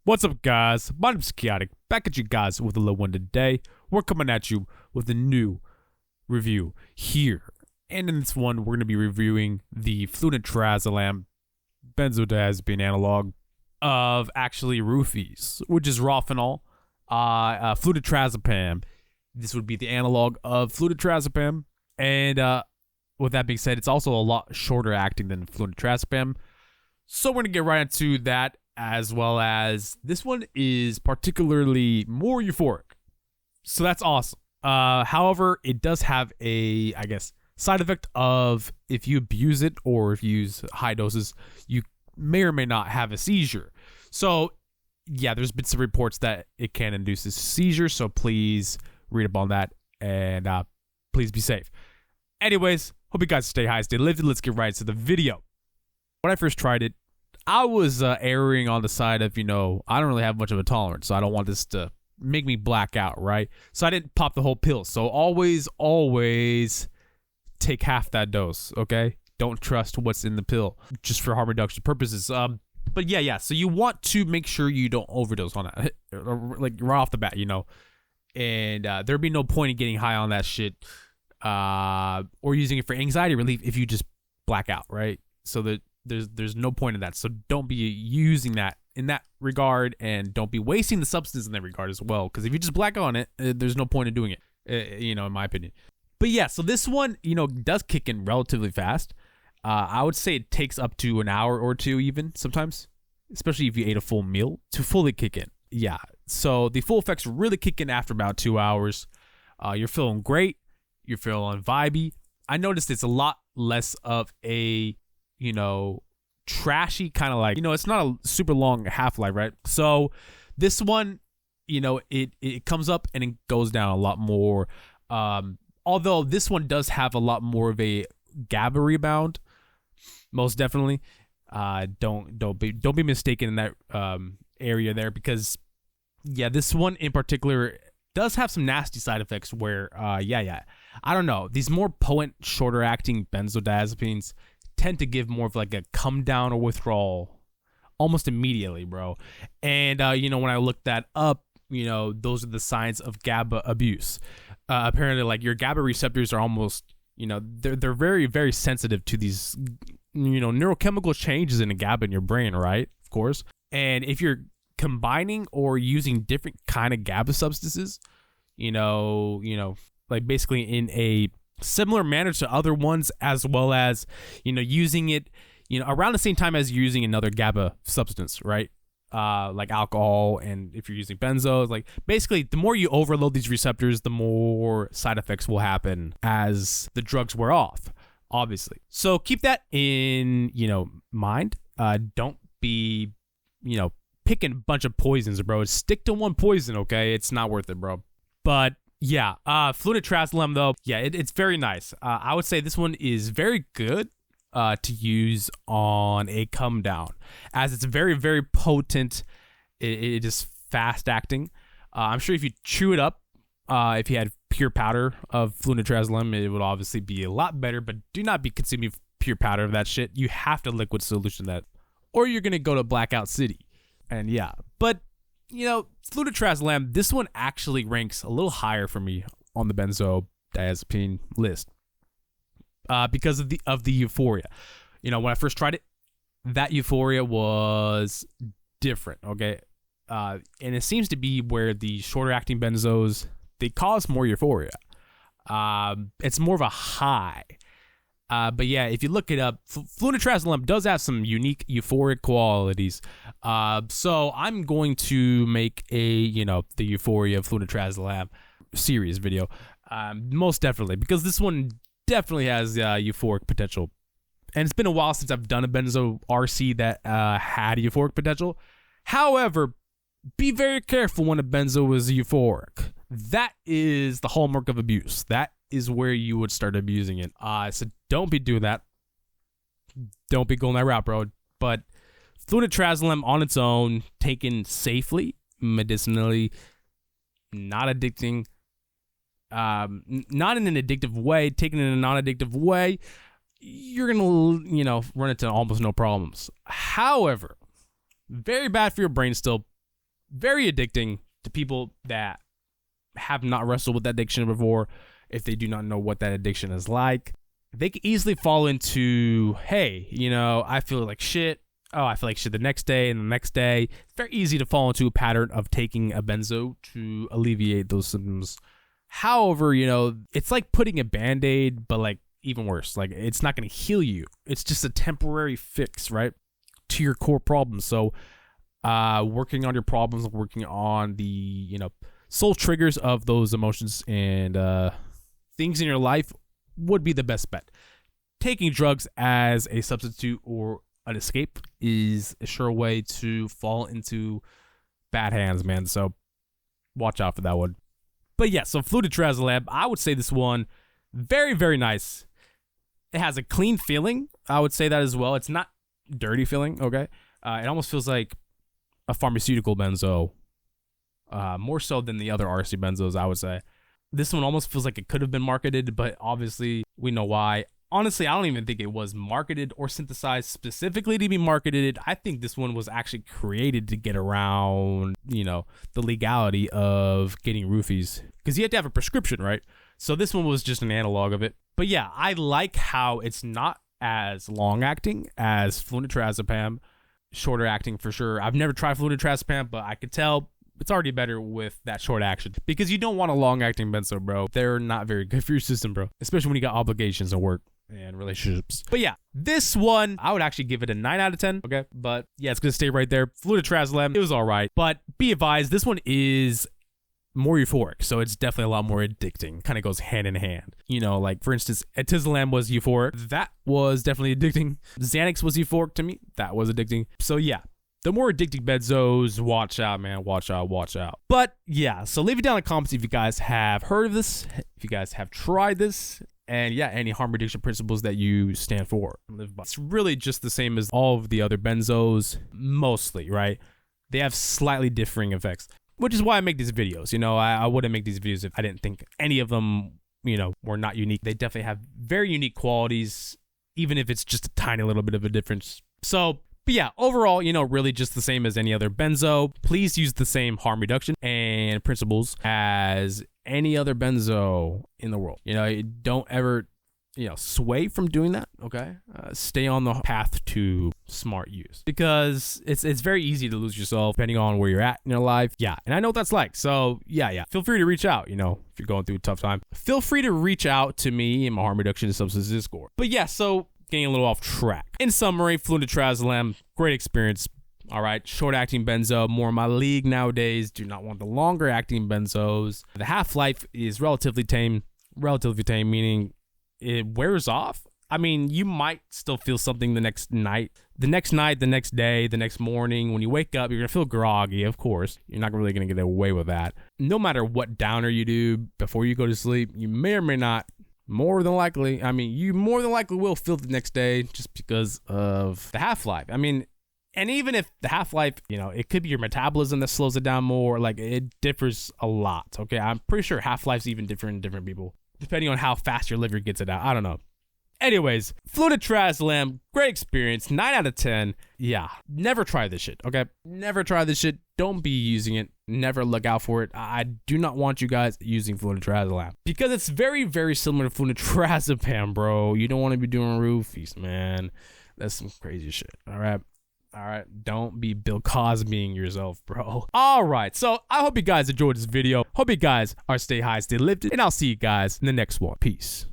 What's up, guys? My name's CHAOTIK, back at you guys with a little one today. We're coming at you with a new review here. And in this one, we're going to be reviewing the Flunitrazolam benzodiazepine analog of actually roofies, which is Rofenol, Flunitrazepam. This would be the analog of Flunitrazepam. And with that being said, it's also a lot shorter acting than Flunitrazepam. So we're going to get right into that, as well as this one is particularly more euphoric. So that's awesome. However, it does have a, side effect of if you abuse it or if you use high doses, you may or may not have a seizure. So yeah, there's been some reports that it can induce a seizure. So please read up on that and please be safe. Anyways, hope you guys stay high, stay lifted. Let's get right into the video. When I first tried it, I was erring on the side of, I don't really have much of a tolerance, so I don't want this to make me black out, right? So I didn't pop the whole pill. So always take half that dose, okay? Don't trust what's in the pill, just for harm reduction purposes. But yeah. So you want to make sure you don't overdose on that, like right off the bat, And there'd be no point in getting high on that shit, or using it for anxiety relief if you just black out, right? So that there's no point in that. So don't be using that in that regard, and don't be wasting the substance in that regard as well. Because if you just black on it, there's no point in doing it, in my opinion. But yeah, so this one, does kick in relatively fast. I would say it takes up to an hour or two even sometimes, especially if you ate a full meal, to fully kick in. Yeah, so the full effects really kick in after about 2 hours. You're feeling great. You're feeling vibey. I noticed it's a lot less of a, trashy kind of like, it's not a super long half-life, right? So this one, it comes up and it goes down a lot more. Although this one does have a lot more of a GABA rebound, most definitely. Don't be mistaken in that area there, because yeah, this one in particular does have some nasty side effects where I don't know, these more potent, shorter acting benzodiazepines tend to give more of like a come down or withdrawal almost immediately, bro. And when I looked that up, those are the signs of GABA abuse. Apparently, like, your GABA receptors are almost, they're very, very sensitive to these, neurochemical changes in the GABA in your brain, right? Of course. And if you're combining or using different kind of GABA substances, like basically in a similar manner to other ones, as well as, using it, around the same time as using another GABA substance, right? Like alcohol, and if you're using benzos, like basically the more you overload these receptors, the more side effects will happen as the drugs wear off, obviously. So keep that in, mind. Don't be, picking a bunch of poisons, bro. Stick to one poison, okay? It's not worth it, bro. But yeah, Flunitrazolam though, yeah, it's very nice. I would say this one is very good to use on a come down, as it's very, very potent. It is fast acting. I'm sure if you chew it up, if you had pure powder of Flunitrazolam, it would obviously be a lot better, but do not be consuming pure powder of that shit. You have to liquid solution that, or you're going to go to blackout city. And yeah, but Flunitrazolam, this one actually ranks a little higher for me on the benzodiazepine list. Because of the euphoria. When I first tried it, that euphoria was different, okay? And it seems to be where the shorter acting benzos, they cause more euphoria. It's more of a high. But yeah, if you look it up, Flunitrazolam does have some unique euphoric qualities. So I'm going to make a, the euphoria of Flunitrazolam series video. Most definitely, because this one definitely has euphoric potential, and it's been a while since I've done a benzo RC that had euphoric potential. However, be very careful when a benzo is euphoric. That is the hallmark of abuse. That is where you would start abusing it. So don't be doing that. Don't be going that route, bro. But Flunitrazolam on its own, taken safely, medicinally, not addicting. Not in an addictive way, taken in a non-addictive way, you're gonna, run into almost no problems. However, very bad for your brain still, very addicting to people that have not wrestled with that addiction before. If they do not know what that addiction is like, they can easily fall into, hey, you know, I feel like shit. Oh, I feel like shit the next day and the next day. It's very easy to fall into a pattern of taking a benzo to alleviate those symptoms. However, you know, it's like putting a Band-Aid, but like even worse. Like, it's not going to heal you. It's just a temporary fix, right, to your core problems. So working on your problems, working on the, you know, soul triggers of those emotions and things in your life would be the best bet. Taking drugs as a substitute or an escape is a sure way to fall into bad hands, man. So watch out for that one. But yeah, so Flunitrazolam, I would say this one, very, very nice. It has a clean feeling. I would say that as well. It's not dirty feeling, okay? It almost feels like a pharmaceutical benzo, more so than the other RC benzos, I would say. This one almost feels like it could have been marketed, but obviously we know why. Honestly, I don't even think it was marketed or synthesized specifically to be marketed. I think this one was actually created to get around, you know, the legality of getting roofies, because you have to have a prescription, right? So this one was just an analog of it. But yeah, I like how it's not as long acting as Flunitrazepam, shorter acting for sure. I've never tried Flunitrazepam, but I could tell it's already better with that short action, because you don't want a long acting benzo, bro. They're not very good for your system, bro, especially when you got obligations and work and relationships. But yeah, this one, I would actually give it a 9 out of 10. Okay. But yeah, it's going to stay right there. Flunitrazolam, it was all right. But be advised, this one is more euphoric, so it's definitely a lot more addicting. Kind of goes hand in hand. You know, like for instance, Atizolam was euphoric. That was definitely addicting. Xanax was euphoric to me. That was addicting. So yeah, the more addicting benzos, watch out, man. Watch out, watch out. But yeah, so leave it down in the comments if you guys have heard of this, if you guys have tried this, and yeah, any harm reduction principles that you stand for. It's really just the same as all of the other benzos, mostly, right? They have slightly differing effects, which is why I make these videos. You know, I wouldn't make these videos if I didn't think any of them, you know, were not unique. They definitely have very unique qualities, even if it's just a tiny little bit of a difference. So, but yeah, overall, you know, really just the same as any other benzo. Please use the same harm reduction and principles as any other benzo in the world. You know, don't ever, you know, sway from doing that, okay? Stay on the path to smart use, because it's very easy to lose yourself depending on where you're at in your life. Yeah, and I know what that's like. So yeah. Feel free to reach out, you know, if you're going through a tough time. Feel free to reach out to me in my harm reduction and substance Discord. But yeah, so getting a little off track. In summary, Flunitrazolam, great experience. All right, short-acting benzo, more in my league nowadays. Do not want the longer-acting benzos. The half-life is relatively tame, meaning it wears off. I mean, you might still feel something the next night, the next day, the next morning. When you wake up, you're going to feel groggy, of course. You're not really going to get away with that. No matter what downer you do before you go to sleep, you may or may not, more than likely, I mean, you more than likely will feel the next day just because of the half-life. I mean, and even if the half-life, you know, it could be your metabolism that slows it down more. Like, it differs a lot, okay? I'm pretty sure half-life's even different in different people, depending on how fast your liver gets it out. I don't know. Anyways, Flunitrazolam, great experience, 9 out of 10. Yeah, never try this shit, okay? Never try this shit. Don't be using it. Never look out for it. I do not want you guys using Flunitrazolam, because it's very, very similar to Flunitrazepam, bro. You don't want to be doing roofies, man. That's some crazy shit, all right? All right, don't be Bill Cosbying yourself, bro. All right, so I hope you guys enjoyed this video. Hope you guys are stay high, stay lifted, and I'll see you guys in the next one. Peace.